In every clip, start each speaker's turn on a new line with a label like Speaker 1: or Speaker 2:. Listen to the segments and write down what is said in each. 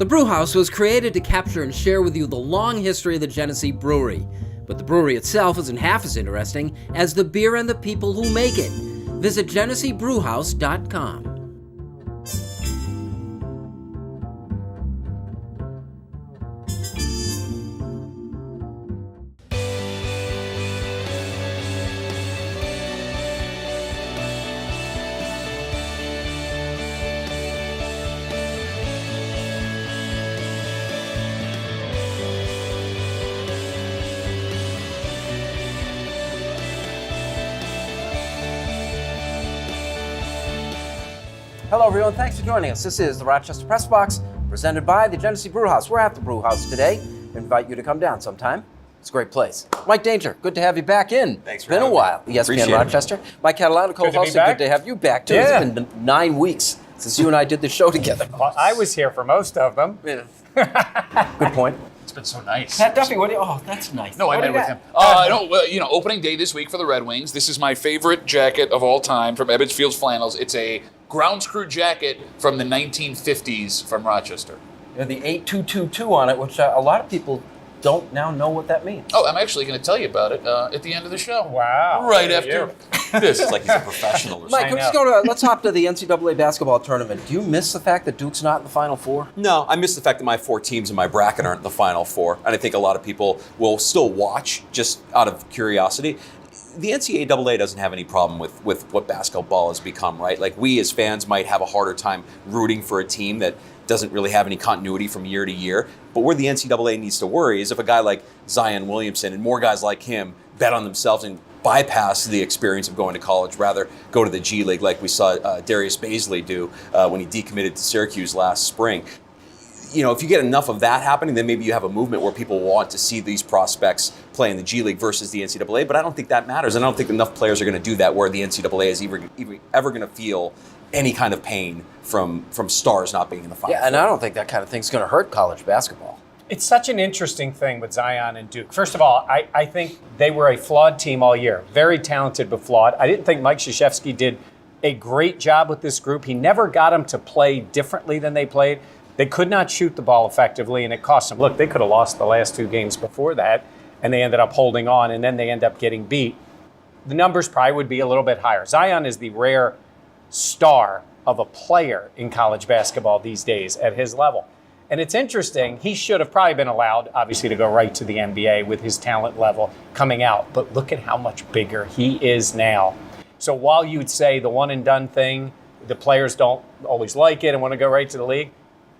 Speaker 1: The Brewhouse was created to capture and share with you the long history of the Genesee Brewery. But the brewery itself isn't half as interesting as the beer and the people who make it. Visit GeneseeBrewhouse.com.
Speaker 2: Hello, everyone. Thanks for joining us. This is the Rochester Press Box, presented by the Genesee Brewhouse. We're at the Brewhouse today. I invite you to come down sometime. It's a great place. Mike Danger, good to have you back in.
Speaker 3: Thanks for
Speaker 2: Been a
Speaker 3: having
Speaker 2: while.
Speaker 3: me.
Speaker 2: ESPN
Speaker 3: Appreciate
Speaker 2: Rochester. Mike Catalana, co-host. Good to have you back, too.
Speaker 4: Yeah.
Speaker 2: It's been 9 weeks since you and I did the show together.
Speaker 4: Well, I was here for most of them.
Speaker 2: Good point.
Speaker 5: It's been so nice.
Speaker 2: Pat Duffy, what do you... Oh, that's nice.
Speaker 5: No, I
Speaker 2: What
Speaker 5: met
Speaker 2: do you
Speaker 5: with
Speaker 2: got?
Speaker 5: him. Opening day this week for the Red Wings. This is my favorite jacket of all time from Ebbets Fields Flannels. It's a ground screw jacket from the 1950s from Rochester.
Speaker 2: You have the 8222 on it, which a lot of people don't now know what that means.
Speaker 5: Oh, I'm actually going to tell you about it at the end of the show.
Speaker 4: Wow.
Speaker 5: Right
Speaker 4: Look at
Speaker 5: after this.
Speaker 3: It's like he's a professional or
Speaker 2: Mike,
Speaker 3: something.
Speaker 2: let's hop to the NCAA basketball tournament. Do you miss the fact that Duke's not in the Final Four?
Speaker 3: No, I miss the fact that my 4 teams in my bracket aren't in the Final Four, and I think a lot of people will still watch just out of curiosity. The NCAA doesn't have any problem with what basketball has become, right? Like, we as fans might have a harder time rooting for a team that doesn't really have any continuity from year to year. But where the NCAA needs to worry is if a guy like Zion Williamson and more guys like him bet on themselves and bypass the experience of going to college, rather go to the G League like we saw Darius Baisley do when he decommitted to Syracuse last spring. You know, if you get enough of that happening, then maybe you have a movement where people want to see these prospects play in the G League versus the NCAA. But I don't think that matters. And I don't think enough players are going to do that where the NCAA is ever going to feel any kind of pain from stars not being in the Final
Speaker 2: Yeah, and
Speaker 3: Four.
Speaker 2: I don't think that kind of thing's going to hurt college basketball.
Speaker 4: It's such an interesting thing with Zion and Duke. First of all, I think they were a flawed team all year. Very talented, but flawed. I didn't think Mike Krzyzewski did a great job with this group. He never got them to play differently than they played. They could not shoot the ball effectively, and it cost them. Look, they could have lost the last 2 games before that, and they ended up holding on, and then they end up getting beat. The numbers probably would be a little bit higher. Zion is the rare star of a player in college basketball these days at his level. And it's interesting, he should have probably been allowed, obviously, to go right to the NBA with his talent level coming out. But look at how much bigger he is now. So while you'd say the one and done thing, the players don't always like it and want to go right to the league,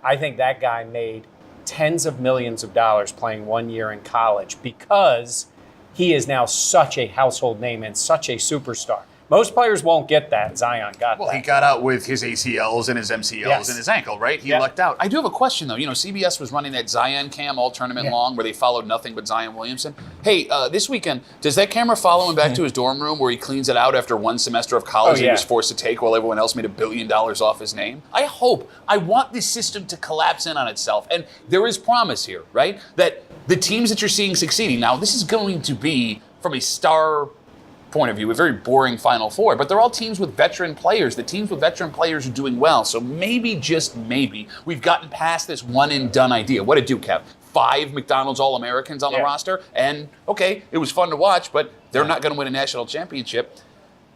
Speaker 4: I think that guy made tens of millions of dollars playing 1 year in college because he is now such a household name and such a superstar. Most players won't get that. Zion got
Speaker 5: Well,
Speaker 4: that.
Speaker 5: he got out with his ACLs and his MCLs
Speaker 4: Yes.
Speaker 5: and his ankle, right? He
Speaker 4: Yep.
Speaker 5: lucked out. I do have a question, though. You know, CBS was running that Zion cam all tournament long where they followed nothing but Zion Williamson. Hey, this weekend, does that camera follow him back to his dorm room where he cleans it out after 1 semester of college he was forced to take while everyone else made $1 billion off his name? I want this system to collapse in on itself. And there is promise here, right? That the teams that you're seeing succeeding, now this is going to be, from a star point of view, a very boring Final Four, but they're all teams with veteran players. The teams with veteran players are doing well. So maybe, just maybe, we've gotten past this one and done idea. What did Duke have? 5 McDonald's All-Americans on the roster? And, okay, it was fun to watch, but they're not going to win a national championship.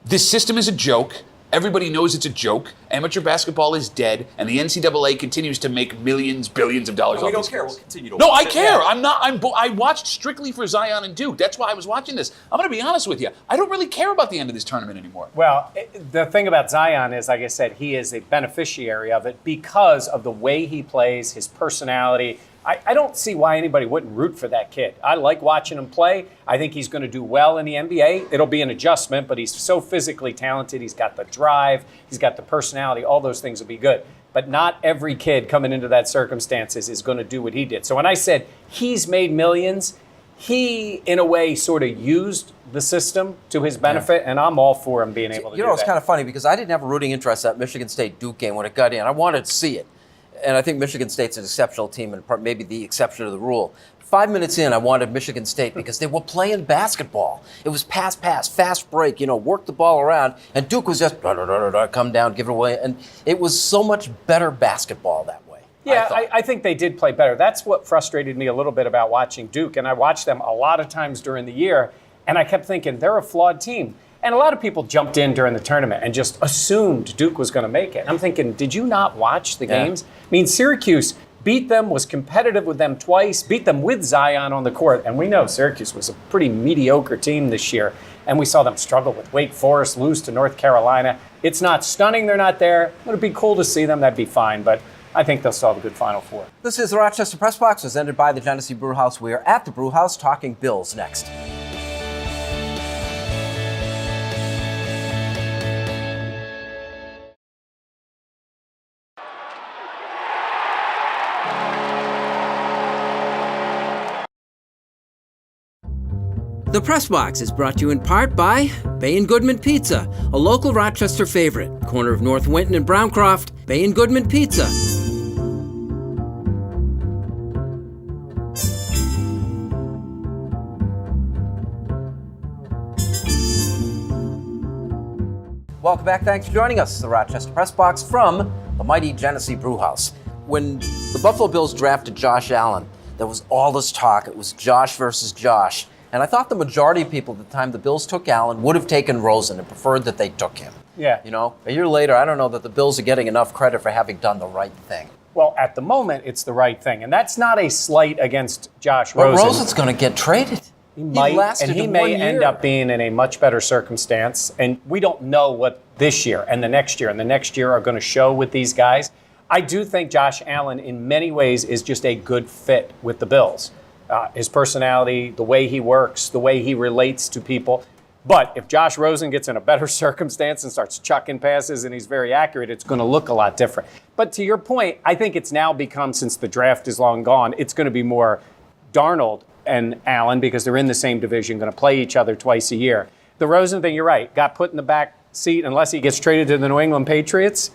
Speaker 5: This system is a joke. Everybody knows it's a joke. Amateur basketball is dead, and the NCAA continues to make millions, billions of dollars.
Speaker 3: We
Speaker 5: off
Speaker 3: don't
Speaker 5: these
Speaker 3: care.
Speaker 5: guys.
Speaker 3: We'll continue to
Speaker 5: No,
Speaker 3: watch
Speaker 5: I
Speaker 3: it.
Speaker 5: care.
Speaker 3: Yeah.
Speaker 5: I watched strictly for Zion and Duke. That's why I was watching this. I'm going to be honest with you. I don't really care about the end of this tournament anymore.
Speaker 4: Well, the thing about Zion is, like I said, he is a beneficiary of it because of the way he plays, his personality. I don't see why anybody wouldn't root for that kid. I like watching him play. I think he's going to do well in the NBA. It'll be an adjustment, but he's so physically talented. He's got the drive. He's got the personality. All those things will be good. But not every kid coming into that circumstances is going to do what he did. So when I said he's made millions, he, in a way, sort of used the system to his benefit, and I'm all for him being able to do that.
Speaker 2: You know, it's kind of funny because I didn't have a rooting interest at Michigan State-Duke game when it got in. I wanted to see it. And I think Michigan State's an exceptional team and maybe the exception to the rule. 5 minutes in, I wanted Michigan State because they were playing basketball. It was pass, fast break, work the ball around. And Duke was just come down, give it away. And it was so much better basketball that way.
Speaker 4: Yeah,
Speaker 2: thought.
Speaker 4: I think they did play better. That's what frustrated me a little bit about watching Duke. And I watched them a lot of times during the year, and I kept thinking, they're a flawed team. And a lot of people jumped in during the tournament and just assumed Duke was going to make it. And I'm thinking, did you not watch the games? I mean, Syracuse beat them, was competitive with them twice, beat them with Zion on the court. And we know Syracuse was a pretty mediocre team this year. And we saw them struggle with Wake Forest, lose to North Carolina. It's not stunning they're not there. Would it be cool to see them? That'd be fine. But I think they'll still have a good Final Four.
Speaker 2: This is the Rochester Press Box, presented by the Genesee Brewhouse. We are at the Brewhouse talking Bills next.
Speaker 1: The Press Box is brought to you in part by Bay & Goodman Pizza, a local Rochester favorite. Corner of North Winton and Browncroft, Bay & Goodman Pizza.
Speaker 2: Welcome back. Thanks for joining us. The Rochester Press Box from the mighty Genesee Brewhouse. When the Buffalo Bills drafted Josh Allen, there was all this talk. It was Josh versus Josh. And I thought the majority of people at the time the Bills took Allen would have taken Rosen and preferred that they took him.
Speaker 4: Yeah.
Speaker 2: You know, a year later, I don't know that the Bills are getting enough credit for having done the right thing.
Speaker 4: Well, at the moment, it's the right thing. And that's not a slight against Josh
Speaker 2: But
Speaker 4: Rosen.
Speaker 2: Rosen's going to get traded.
Speaker 4: He might,
Speaker 2: lasted
Speaker 4: and he
Speaker 2: 1
Speaker 4: may
Speaker 2: year.
Speaker 4: end up being in a much better circumstance. And we don't know what this year and the next year are going to show with these guys. I do think Josh Allen, in many ways, is just a good fit with the Bills. His personality, the way he works, the way he relates to people. But if Josh Rosen gets in a better circumstance and starts chucking passes and he's very accurate, it's going to look a lot different. But to your point, I think it's now become, since the draft is long gone, it's going to be more Darnold and Allen because they're in the same division, going to play each other twice a year. The Rosen thing, you're right, got put in the back seat unless he gets traded to the New England Patriots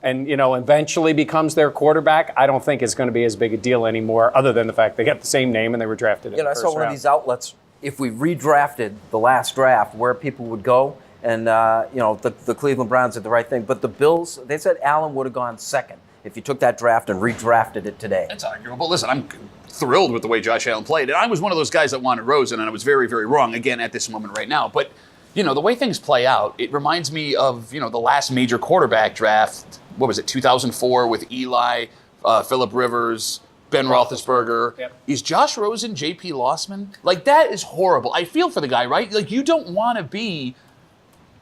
Speaker 4: and, you know, eventually becomes their quarterback. I don't think it's going to be as big a deal anymore, other than the fact they got the same name and they were drafted in the
Speaker 2: I
Speaker 4: first
Speaker 2: saw one
Speaker 4: round.
Speaker 2: of these outlets, if we redrafted the last draft, where people would go. And, the Cleveland Browns did the right thing. But the Bills, they said Allen would have gone second if you took that draft and redrafted it today.
Speaker 5: That's arguable. Listen, I'm thrilled with the way Josh Allen played. And I was one of those guys that wanted Rosen, and I was very, very wrong, again, at this moment right now. But, you know, the way things play out, it reminds me of, you know, the last major quarterback draft, 2004 with Eli, Phillip Rivers, Ben Roethlisberger.
Speaker 4: Yep.
Speaker 5: Is Josh Rosen J.P. Lossman? Like, that is horrible. I feel for the guy, right? Like, you don't want to be...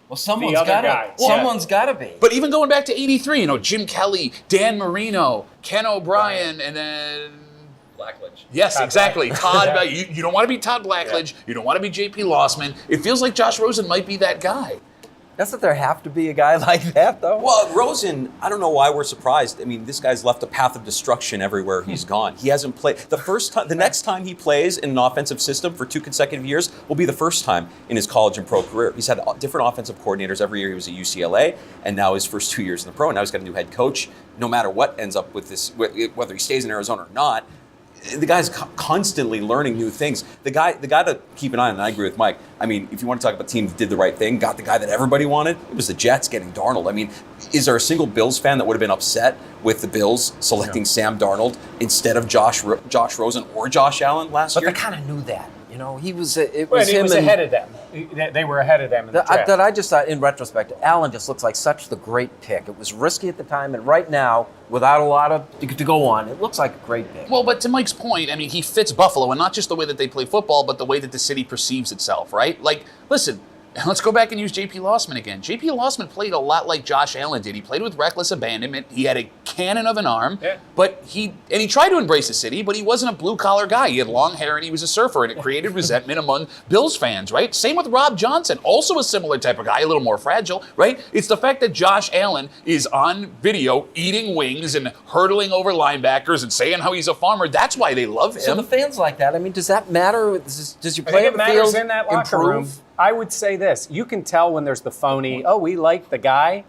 Speaker 2: Well, someone's
Speaker 4: The other
Speaker 2: got
Speaker 4: guy.
Speaker 2: to. Someone's got to be.
Speaker 5: But even going back to 83, you know, Jim Kelly, Dan Marino, Ken O'Brien, and then...
Speaker 3: Blackledge.
Speaker 5: Yes,
Speaker 4: Todd
Speaker 5: exactly.
Speaker 4: Blackledge.
Speaker 5: Todd, you don't want to be Todd Blackledge. You don't want to be J.P. Lossman. It feels like Josh Rosen might be that guy.
Speaker 2: Doesn't there have to be a guy like that, though?
Speaker 3: Well, Rosen, I don't know why we're surprised. I mean, this guy's left a path of destruction everywhere he's gone. He hasn't played. The next time he plays in an offensive system for 2 consecutive years will be the first time in his college and pro career. He's had different offensive coordinators every year. He was at UCLA, and now his first 2 years in the pro, and now he's got a new head coach. No matter what ends up with this, whether he stays in Arizona or not, the guy's constantly learning new things. The guy to keep an eye on, and I agree with Mike. I mean, if you want to talk about teams that did the right thing, got the guy that everybody wanted, it was the Jets getting Darnold. I mean, is there a single Bills fan that would have been upset with the Bills selecting Sam Darnold instead of Josh Rosen or Josh Allen last year?
Speaker 2: But they kind of knew that. You know, he was. It
Speaker 4: Well,
Speaker 2: was
Speaker 4: and
Speaker 2: him
Speaker 4: it was
Speaker 2: and,
Speaker 4: ahead of them. They were ahead of them in the draft.
Speaker 2: that I just thought, in retrospect, Allen just looks like such the great pick. It was risky at the time, and right now, without a lot of to go on, it looks like a great pick.
Speaker 5: Well, but to Mike's point, I mean, he fits Buffalo, and not just the way that they play football, but the way that the city perceives itself, right? Like, listen, let's go back and use J.P. Lossman again. J.P. Lossman played a lot like Josh Allen did. He played with reckless abandonment. He had a cannon of an arm, but he tried to embrace the city, but he wasn't a blue-collar guy. He had long hair and he was a surfer, and it created resentment among Bills fans, right? Same with Rob Johnson, also a similar type of guy, a little more fragile, right? It's the fact that Josh Allen is on video eating wings and hurdling over linebackers and saying how he's a farmer. That's why they love him.
Speaker 2: So the fans like that. I mean, does that matter? Does your
Speaker 4: I
Speaker 2: play
Speaker 4: think
Speaker 2: on
Speaker 4: it
Speaker 2: the
Speaker 4: matters
Speaker 2: field
Speaker 4: in that locker
Speaker 2: improve?
Speaker 4: room. I would say this. You can tell when there's the phony, we like the guy.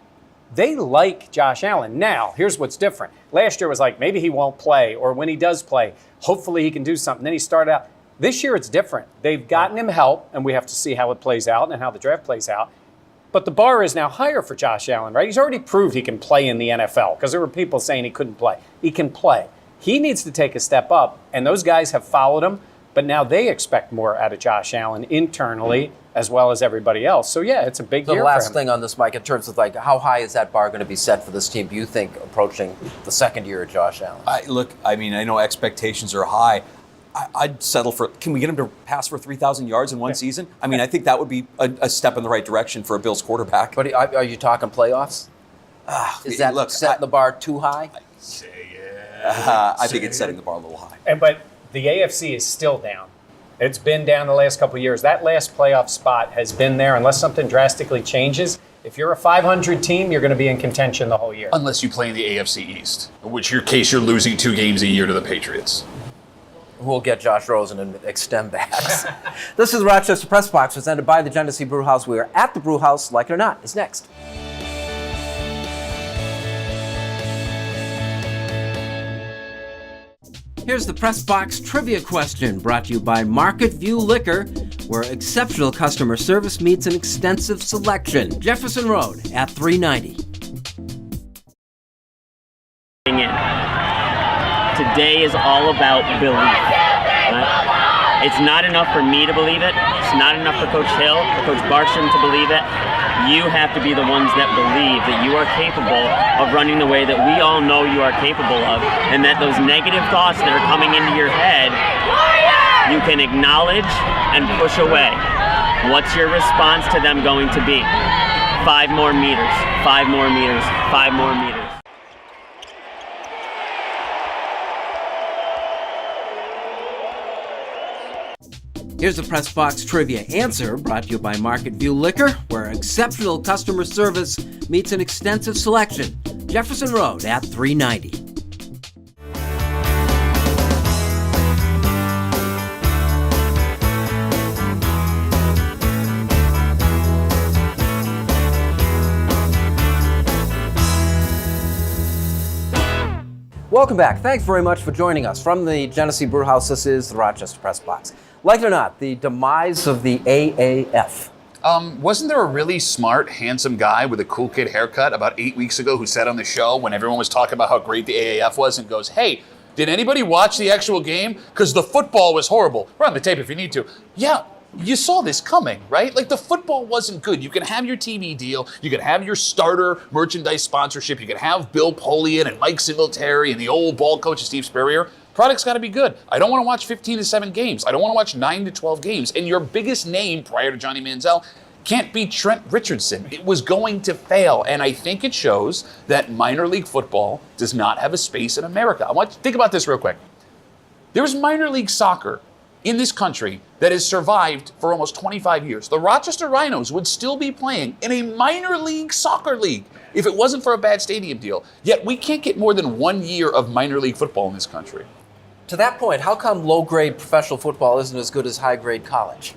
Speaker 4: They like Josh Allen. Now, here's what's different. Last year was like, maybe he won't play, or when he does play, hopefully he can do something. Then he started out. This year it's different. They've gotten him help, and we have to see how it plays out and how the draft plays out. But the bar is now higher for Josh Allen, right? He's already proved he can play in the NFL because there were people saying he couldn't play. He can play. He needs to take a step up, and those guys have followed him, but now they expect more out of Josh Allen internally as well as everybody else. So, yeah, it's a big year for him.
Speaker 2: The last thing on this, Mike, in terms of like how high is that bar going to be set for this team, do you think, approaching the second year of Josh Allen?
Speaker 3: I know expectations are high. I'd settle for, can we get him to pass for 3,000 yards in one season? I mean, I think that would be a step in the right direction for a Bills quarterback.
Speaker 2: But are you talking playoffs? Is that setting the bar too high?
Speaker 3: I think it's setting the bar a little high.
Speaker 4: But the AFC is still down. It's been down the last couple of years. That last playoff spot has been there unless something drastically changes. If you're a 500 team, you're going to be in contention the whole year.
Speaker 5: Unless you play in the AFC East, in which your case you're losing 2 games a year to the Patriots.
Speaker 2: We'll get Josh Rosen and extend that. This is Rochester Press Box, presented by the Genesee Brew House. We are at the Brew House, like it or not, is next.
Speaker 1: Here's the Press Box trivia question, brought to you by Market View Liquor, where exceptional customer service meets an extensive selection. Jefferson Road at 390.
Speaker 6: Today is all about belief. Right? It's not enough for me to believe it. It's not enough for Coach Hill or Coach Barsham to believe it. You have to be the ones that believe that you are capable of running the way that we all know you are capable of, and that those negative thoughts that are coming into your head, you can acknowledge and push away. What's your response to them going to be? 5 more meters, 5 more meters, 5 more meters.
Speaker 1: Here's the Press Box trivia answer, brought to you by Market View Liquor, where exceptional customer service meets an extensive selection. Jefferson Road at 390.
Speaker 2: Welcome back. Thanks very much for joining us. From the Genesee Brew House, this is the Rochester Press Box. Like it or not, the demise of the AAF.
Speaker 5: Wasn't there a really smart, handsome guy with a cool kid haircut about 8 weeks ago who said on the show when everyone was talking about how great the AAF was and goes, hey, did anybody watch the actual game? Because the football was horrible. Run the tape if you need to. Yeah, you saw this coming, right? Like, the football wasn't good. You can have your TV deal. You can have your starter merchandise sponsorship. You can have Bill Polian and Mike Singletary and the old ball coach Steve Spurrier. Product's got to be good. I don't want to watch 15 to 7 games. I don't want to watch 9 to 12 games. And your biggest name prior to Johnny Manziel can't be Trent Richardson. It was going to fail. And I think it shows that minor league football does not have a space in America. I want you to think about this real quick. There's minor league soccer in this country that has survived for almost 25 years. The Rochester Rhinos would still be playing in a minor league soccer league if it wasn't for a bad stadium deal. Yet we can't get more than 1 year of minor league football in this country.
Speaker 2: To that point, how come low-grade professional football isn't as good as high-grade college?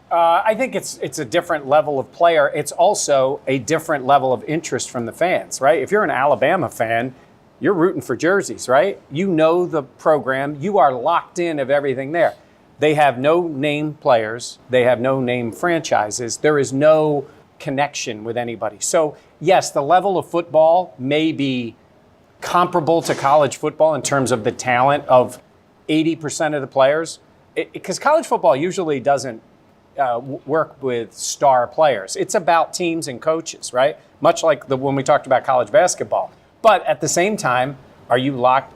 Speaker 4: I think it's a different level of player. It's also a different level of interest from the fans, right? If you're an Alabama fan, you're rooting for jerseys, right? You know the program. You are locked in of everything there. They have no name players. They have no name franchises. There is no connection with anybody. So, yes, the level of football may be comparable to college football in terms of the talent of 80% of the players, because college football usually doesn't work with star players. It's about teams and coaches, right? Much like when we talked about college basketball. But at the same time, are you locked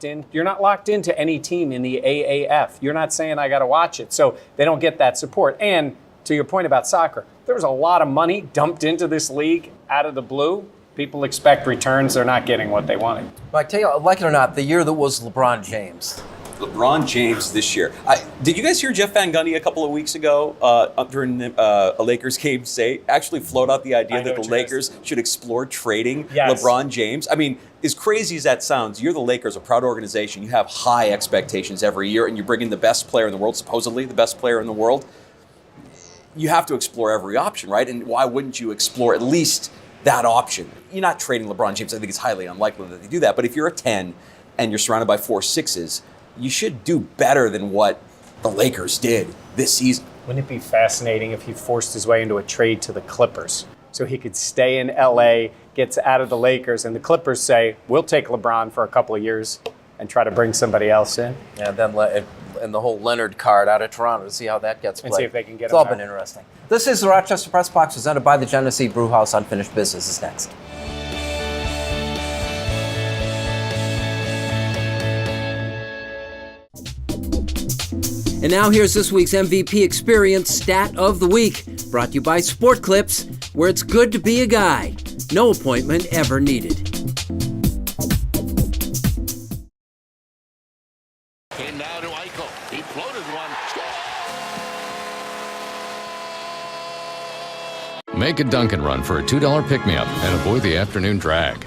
Speaker 4: in? You're not locked into any team in the AAF. You're not saying I got to watch it. So they don't get that support. And to your point about soccer, there was a lot of money dumped into this league out of the blue. People expect returns. They're not getting what they wanted.
Speaker 2: Mike, tell you, like it or not, the year that was LeBron James.
Speaker 3: LeBron James this year. Did you guys hear Jeff Van Gundy a couple of weeks ago during a Lakers game actually float out the idea that the Lakers should explore trading LeBron James? I mean, as crazy as that sounds, you're the Lakers, a proud organization. You have high expectations every year, and you bring in the best player in the world, supposedly the best player in the world. You have to explore every option, right? And why wouldn't you explore at least that option? You're not trading LeBron James. I think it's highly unlikely that they do that. But if you're a 10 and you're surrounded by 4 6s, you should do better than what the Lakers did this season.
Speaker 4: Wouldn't it be fascinating if he forced his way into a trade to the Clippers so he could stay in L.A., gets out of the Lakers, and the Clippers say, we'll take LeBron for a couple of years and try to bring somebody else in?
Speaker 2: And then and the whole Leonard card out of Toronto to see how that gets played.
Speaker 4: And see if they can get
Speaker 2: It's
Speaker 4: him
Speaker 2: all
Speaker 4: back.
Speaker 2: been interesting. This is the Rochester Press Box presented by the Genesee Brewhouse. Unfinished Business is next.
Speaker 1: And now here's this week's MVP Experience Stat of the Week, brought to you by Sport Clips, where it's good to be a guy. No appointment ever needed.
Speaker 7: Came now to Eichel. He floated one.
Speaker 8: Make a Dunkin' run for a $2 pick-me-up and avoid the afternoon drag.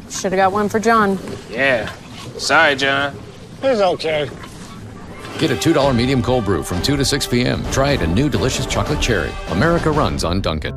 Speaker 9: Should have got one for John.
Speaker 10: Yeah. Sorry, John.
Speaker 7: It's okay.
Speaker 8: Get a $2 medium cold brew from 2 to 6 p.m. Try it a new delicious chocolate cherry. America runs on Dunkin'.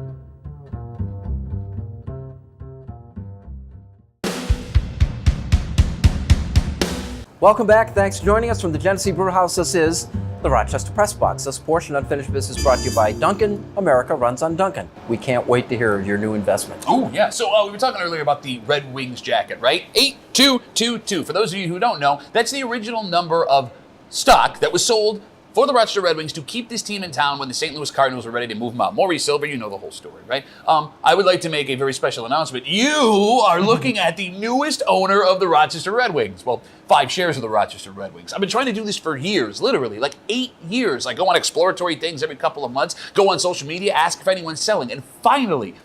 Speaker 2: Welcome back. Thanks for joining us from the Genesee Brewhouse. This is the Rochester Press Box. This portion of Unfinished Business brought to you by Dunkin'. America runs on Dunkin'. We can't wait to hear of your new investment.
Speaker 5: Oh, yeah. So we were talking earlier about the Red Wings jacket, right? 8222. For those of you who don't know, that's the original number of stock that was sold for the Rochester Red Wings to keep this team in town when the St. Louis Cardinals were ready to move them out. Maurice Silver, you know the whole story, right? I would like to make a very special announcement. You are looking at the newest owner of the Rochester Red Wings. Well, 5 shares of the Rochester Red Wings. I've been trying to do this for years, literally, like 8 years. I go on exploratory things every couple of months, go on social media, ask if anyone's selling, and finally,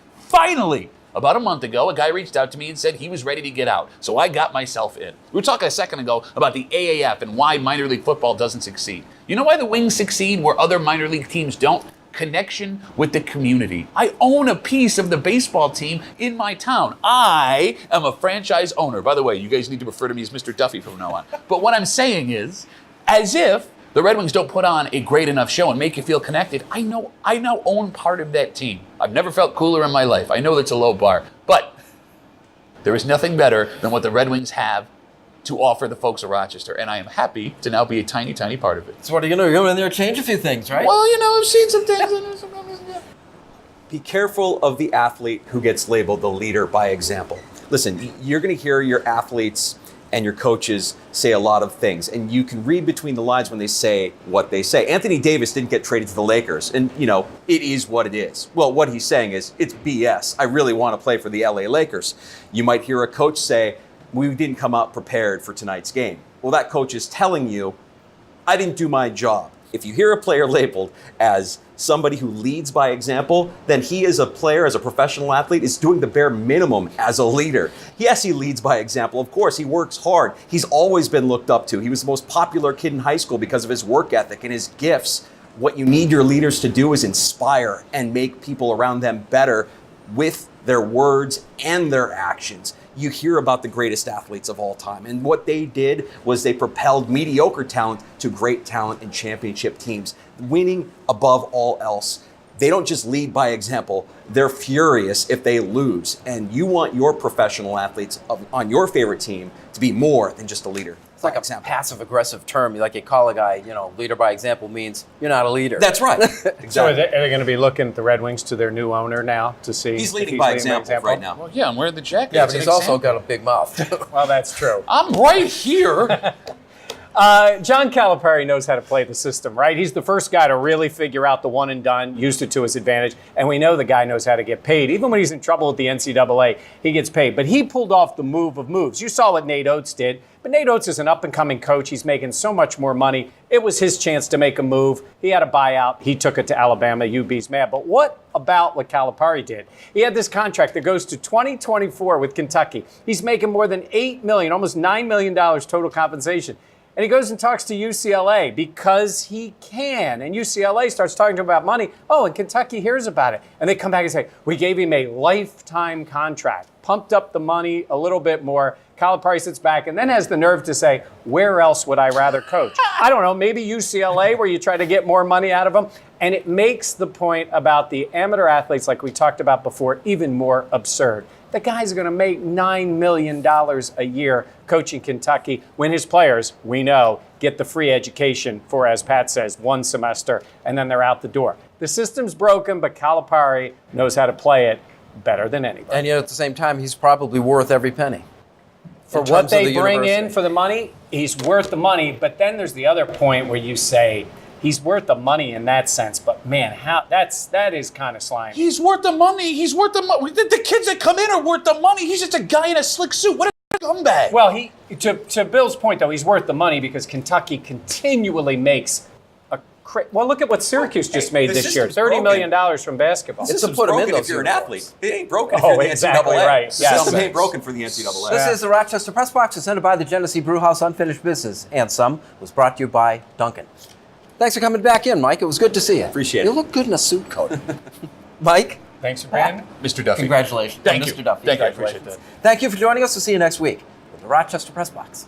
Speaker 5: about a month ago, a guy reached out to me and said he was ready to get out. So I got myself in. We were talking a second ago about the AAF and why minor league football doesn't succeed. You know why the Wings succeed where other minor league teams don't? Connection with the community. I own a piece of the baseball team in my town. I am a franchise owner. By the way, you guys need to refer to me as Mr. Duffy from now on. But what I'm saying is, as if the Red Wings don't put on a great enough show and make you feel connected, I now own part of that team. I've never felt cooler in my life. I know that's a low bar, but there is nothing better than what the Red Wings have to offer the folks of Rochester, and I am happy to now be a tiny, tiny part of it.
Speaker 2: So what are you going to do? You're going to go in there and change a few things, right?
Speaker 5: Well, you know, I've seen some things.
Speaker 3: Be careful of the athlete who gets labeled the leader by example. Listen, you're going to hear your athletes and your coaches say a lot of things, and you can read between the lines when they say what they say. Anthony Davis didn't get traded to the Lakers, and, you know, it is what it is. Well, what he's saying is, it's BS. I really want to play for the LA Lakers. You might hear a coach say, we didn't come out prepared for tonight's game. Well, that coach is telling you, I didn't do my job. If you hear a player labeled as somebody who leads by example, then he as a player, as a professional athlete, is doing the bare minimum as a leader. Yes, he leads by example. Of course, he works hard. He's always been looked up to. He was the most popular kid in high school because of his work ethic and his gifts. What you need your leaders to do is inspire and make people around them better with their words and their actions. You hear about the greatest athletes of all time, and what they did was they propelled mediocre talent to great talent and championship teams, winning above all else. They don't just lead by example, they're furious if they lose, and you want your professional athletes on your favorite team to be more than just a leader.
Speaker 2: It's like a passive-aggressive term. Like you call a guy, you know, leader by example means you're not a leader.
Speaker 3: That's right. Exactly.
Speaker 4: So are they going to be looking at the Red Wings to their new owner now to see?
Speaker 3: He's leading by example right now.
Speaker 5: Well, yeah, I'm wearing the jacket.
Speaker 2: Yeah,
Speaker 5: It's
Speaker 2: but
Speaker 5: an
Speaker 2: he's also
Speaker 5: example.
Speaker 2: got a big mouth.
Speaker 4: Well, that's true.
Speaker 5: I'm right here.
Speaker 4: John Calipari knows how to play the system, right? He's the first guy to really figure out the one and done, used it to his advantage, and we know the guy knows how to get paid. Even when he's in trouble with the NCAA, he gets paid. But he pulled off the move of moves. You saw what Nate Oates did, but Nate Oates is an up-and-coming coach. He's making so much more money. It was his chance to make a move. He had a buyout. He took it to Alabama. UB's mad. But what about what Calipari did? He had this contract that goes to 2024 with Kentucky. He's making more than $8 million, almost $9 million total compensation. And he goes and talks to UCLA because he can. And UCLA starts talking to him about money. Oh, and Kentucky hears about it. And they come back and say, we gave him a lifetime contract. Pumped up the money a little bit more. Calipari sits back and then has the nerve to say, where else would I rather coach? I don't know, maybe UCLA where you try to get more money out of them. And it makes the point about the amateur athletes, like we talked about before, even more absurd. The guy's going to make $9 million a year coaching Kentucky when his players, we know, get the free education for, as Pat says, 1 semester, and then they're out the door. The system's broken, but Calipari knows how to play it better than anybody.
Speaker 2: And yet at the same time, he's probably worth every penny.
Speaker 4: For what they bring in for the money, he's worth the money. But then there's the other point where you say he's worth the money in that sense. But man, that is kind of slimy.
Speaker 5: He's worth the money. He's worth the money. The kids that come in are worth the money. He's just a guy in a slick suit. What a scumbag.
Speaker 4: Well, to Bill's point, though, he's worth the money because Kentucky continually makes well, look at what Syracuse just made this year. $30 million from basketball.
Speaker 3: It's to put him in if you're an athlete. It ain't broken
Speaker 4: for
Speaker 3: the
Speaker 4: exactly
Speaker 3: NCAA.
Speaker 4: Right.
Speaker 3: The system ain't broken for the NCAA.
Speaker 2: This is the Rochester Press Box presented by the Genesee Brewhouse Unfinished Business, and some was brought to you by Duncan. Thanks for coming back in, Mike. It was good to see you.
Speaker 3: Appreciate it.
Speaker 2: You look good in a suit coat. Mike?
Speaker 4: Thanks for being here.
Speaker 5: Mr. Duffy.
Speaker 2: Congratulations.
Speaker 5: Thank
Speaker 2: Mr.
Speaker 5: you.
Speaker 2: Duffy.
Speaker 5: Thank you. I appreciate that.
Speaker 2: Thank you for joining us. We'll see you next week with the Rochester Press Box.